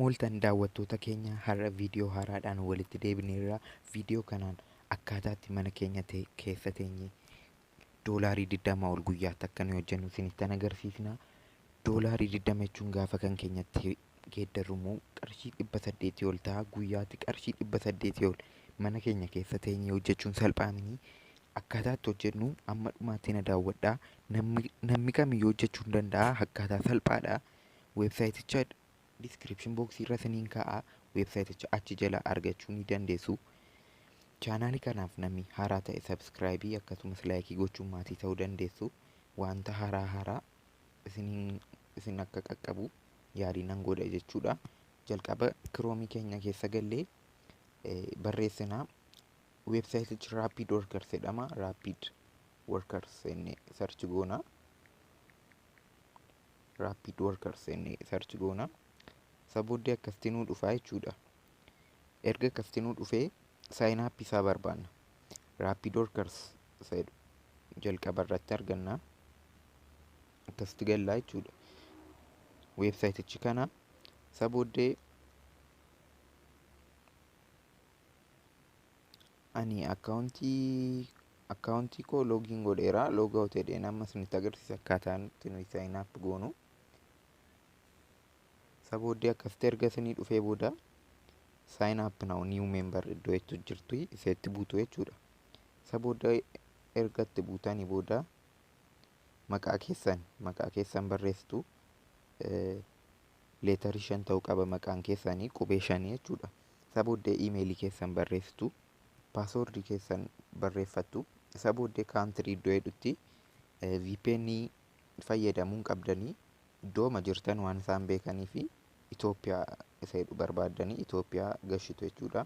Akkam ooltan daawwattoota keenya har'a viidiyoo haaraadhaan walitti deebineerra. Viidiyoo kanaan akkaataatti mana keenya keessa teenye doolaarii 20 ol guyyaatti akka nuyi hojjennu isinittan agarsiisna. Doolaarii 20 jechuun gaafa kan keenyatti geeddarrumu qarshii 800 ol ta'a. Guyyaatti qarshii 800 ol mana keenya keessa teenye hojjechuun salphaamini. Akkaataatti hojjennu amma dhumaatti na daawwadhaa. Namni kamiyyuu hojjechuu ni danda'a. Akkaataa salphaadha. Weebsaayiticha diskiripshin booksii irra isiniin kaa'a. Weebsaayiticha achi jala argachuu ni dandeessu. Chaanaalii kanaaf namni haaraa ta'e sabskraayibii akkasumas laayikii gochuun maatii ta'uu dandeessu. Wanta haaraa isin akka qaqqabu yaadii nan godha jechuudha. Jalqaba kiroomii keenya keessa gallee barreessinaa. Weebsaayitichi Rapid Workers jedhama. Rapid Workers jennee sarchi goona. Rapid Workers jennee sarchi goona. Sabooddee akkasitti nuu dhufaa jechuudha. Erga akkasitti nuu dhufee saayinii aappii isaa barbaanna. Rapid Workers jedhu jalqaba irratti arganna. Akkasitti gallaa jechuudha. Weebsaayitichi kana sabooddee ani akkaawuntii koo loogiin godheera. Loog awut jedheen amma isinitti agarsiisa akkaataan itti nuyi saayinii aappii goonu. Sabooddee akkasitti erga isinii dhufee booda saayinii aappii naw niiw meembar iddoo itti jirtu iseetti buutu jechuudha. Sabooddee erga itti buutanii booda maqaa keessan barreessitu. Leetarii 5 ta'uu qaba maqaan keessanii, qubee 5 jechuudha. Sabooddee iimeelii keessan barreessitu. Paaswoordii keessan barreeffattu. Sabooddee kaantirii iddoo jedhutti VPN fayyadamuun qabdanii iddooma jirtan waan isaan beekanii fi Itoophiyaa isa jedhu barbaaddanii Itoophiyaa gashitu jechuudha.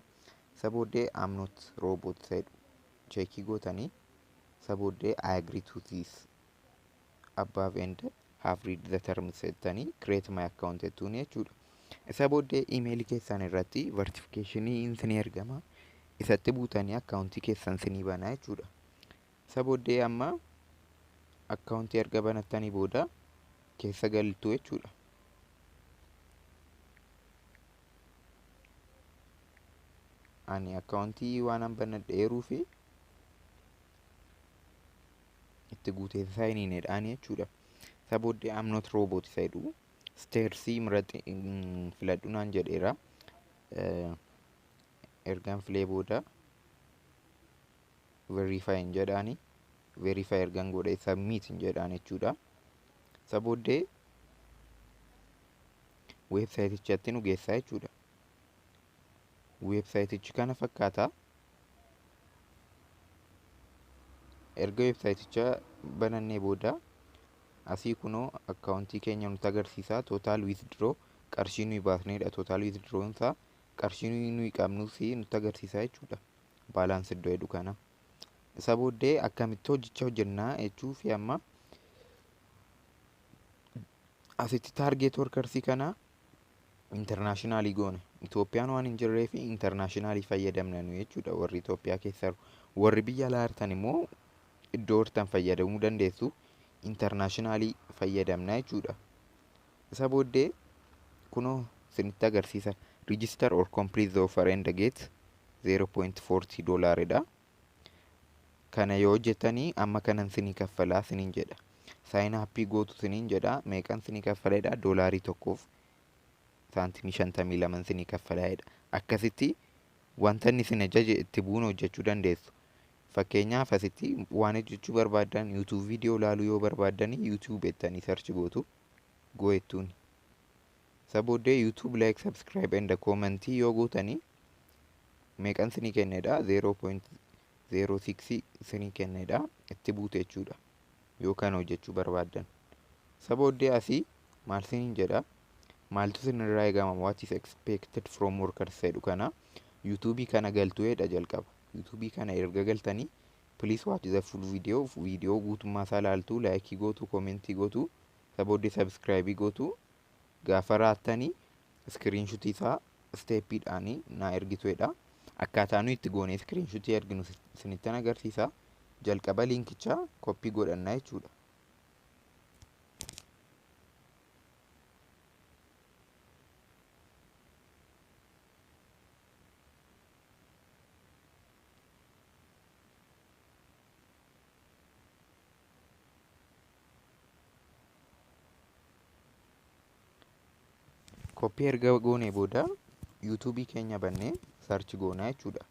Sabooddee amnoot rooboot isa jedhu cheekii gootanii. Sabooddee I agree to this above and have read the terms jettanii create my account jettuun jechuudha. Sabooddee iimeelii keessan irratti verifikeeshinii isinii ergama. Isatti buutanii akkaawuntii keessan isinii banaa jechuudha. Sabooddee amma akkaawuntii erga banattanii booda keessa galtu jechuudha. Ani akkaawuntii waan banadheeruu fi itti guutee saayiniinidhaan jechuudha. Sabooddee amnoot rooboot isa jedhu steersii filadhu naan jedheera. Ergaan filee booda verifaayin jedhaani. Verifaay ergaan godhee sabmiitiin jedhaan jechuudha. Sabooddee weebsaayitichatti nu geessaa jechuudha. Weebsaayitichi kana fakkaata. Erga weebsaayiticha banannee booda asii kunoo akkaawuntii keenya nutti agarsiisa. Tootaal withdraw qarshii nuyi baasneedha. Tootaal withdraw isaa qarshii nuyi qabnus nutti agarsiisa jechuudha. Baalaans iddoo jedhu kana. Sabooddee akkamitti hojjennaa jechuu fi amma asitti taargeet workarsii kana intarnaashinaali goone. Itoophiyaan waan hin jirree fi intarnaashinaali fayyadamna nu jechuudha. Warri Itoophiyaa keessa jiru. Warri biyya alaa jirtan immoo iddoo jirtan fayyadamuu dandeessu. Intarnaashinaali fayyadamna jechuudha. Sabooddee kunoo isinitti agarsiisa. Register or complete the offer and get $0.40 dha. Kana yoo hojjettanii amma kanan isinii kaffalaa isiniin jedha. Saayinii aappii gootu isiniin jedha. Meeqan isinii kaffaledha? $1 saantimii 52 isinii kaffalaadha. Akkasitti wanta inni isin ajaje itti bu'uun hojjechuu dandeessu. Fakkeenyaaf asitti waan hojjechuu barbaadan YouTube viidiyoo ilaaluu yoo barbaadanii YouTube jettanii sarchi gootu go'ettuun. Sabooddee YouTube like subscribe and comment yoo gootanii meeqan isinii kennedha? 0.06 isinii kennedha. Itti buute jechuudha. Yoo kana hojjechuu barbaadan. Sabooddee asii maal isiniin jedha? Maaltu isinirraa eegama? What is expected from workers jedhu kana YouTube kana galtuu jedha jalqaba. YouTube kana erga galtanii please watch the full video. Viidiyoo guutummaa isaa ilaaltu, laayikii gootu, koomentii gootu, sabooddee sabskraayibii gootu. Gaafa raattanii iskiriinshutii isaa steeppiidhaan naa ergitu jedha. Akkaataa nuyi itti goonee iskiriinshutii erginu isinittan agarsiisa. Jalqaba liinkichaa koppii godhannaa jechuudha. koppii erga goonee booda yuutuubii keenya bannee sarchi goonaa jechuudha.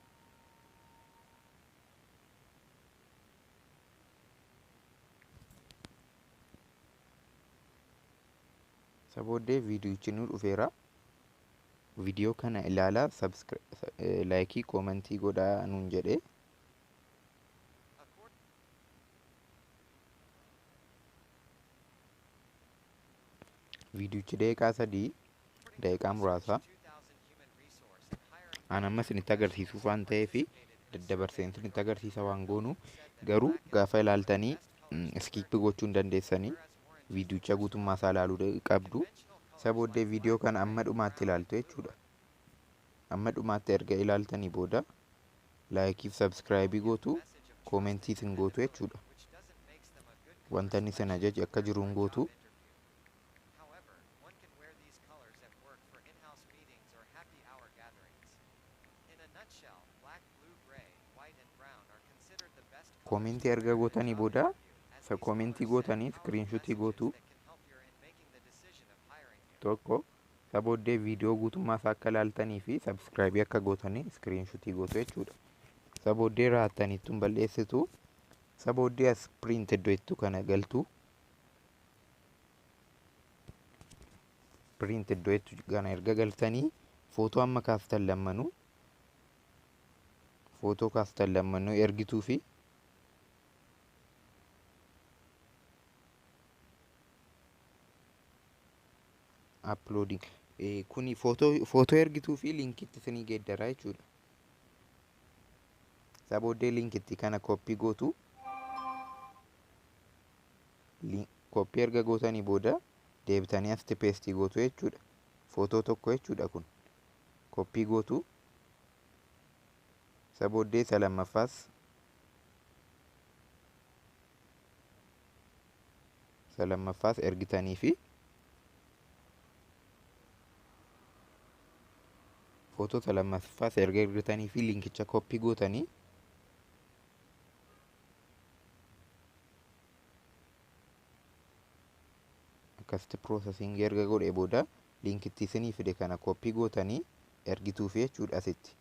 Isa booddee viidiyochi nu dhufeera. Viidiyoo kana ilaalaa, laayikii, koomentii godhaa nuun jedhee. Viidiyochi daqiiqaa 3, daqiiqaa muraasa. An amma isinitti agarsiisuuf waan ta'eef daddabarseen isinitti agarsiisa waan goonu. Garuu gaafa ilaaltanii iskiippi gochuu hin dandeessanii. Viidiyocha guutummaa isaa ilaaluu qabdu. Isa booddee viidiyoo kana amma dhumaatti ilaaltu jechuudha. Amma dhumaatti erga ilaaltanii booda laayikii fi sabskiraayibii gootu, koomentii isin gootu jechuudha. Wanta inni isin ajaje akka jiruun gootu. Koomentii erga gootanii booda isa koomentii gootanii iskiriinshuutii gootu. Tokko isa booddee viidiyoo guutummaa isaa akka ilaaltanii fi sabskiraayibii akka gootanii iskiriinshuutii gootu jechuudha. Isa booddee raattaniittuun balleessitu. Isa booddee as piriint iddoo jettu kana galtu. Piriint iddoo jettu kana erga galtanii footoo amma kaastan lammanuu. Footoo kaastan lammanuu ergituu fi uploading kuni footoo ergituu fi linkitti isinii geeddaraa jechuudha. Isa booddee linkitti kana koppii gootu. Koppii erga gootanii booda deebitanii asitti peestii gootu jechuudha. Footoo tokko jechuudha kun. Koppii gootu. Isa booddee isa lamaffaas ergitanii fi footota lamaffaas erga ergitanii fi linkicha koppii gootanii akkasitti piroosesiingii erga godhee booda linkitti isinii fide kana koppii gootanii ergituuf jechuudha asitti.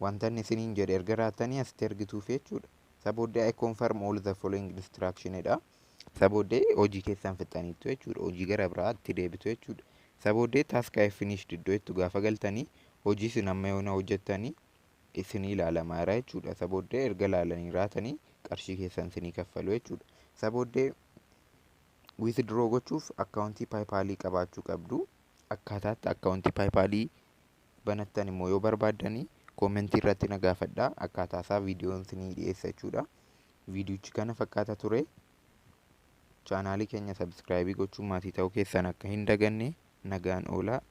Wanta inni isiniin jedhe erga raattanii asitti ergituuf jechuudha. Isa booddee I confirm all the following instruction dha. Isa booddee hojii keessan fixaniittu jechuudha. Hojii gara biraatti deebitu jechuudha. Isa booddee task I finished iddoo jettu gaafa galtanii hojii isin amma yoona hojjettanii isinii ilaalamaa jira jechuudha. Isa booddee erga ilaalanii raatanii qarshii keessan isinii kaffalu jechuudha. Isa booddee withdraw gochuuf akkaawuntii paayipaalii qabaachuu qabdu. Akkaataatti akkaawuntii paayipaalii banattan immoo yoo barbaaddanii koomentii irratti na gaafadhaa. Akkaataa isaa viidiyoon isinii dhiyeessa jechuudha. Viidiyochi kana fakkaata ture. Chaanaalii keenya sabskiraayibii gochuun maatii ta'uu keessan akka hin daganne nagaan oolaa.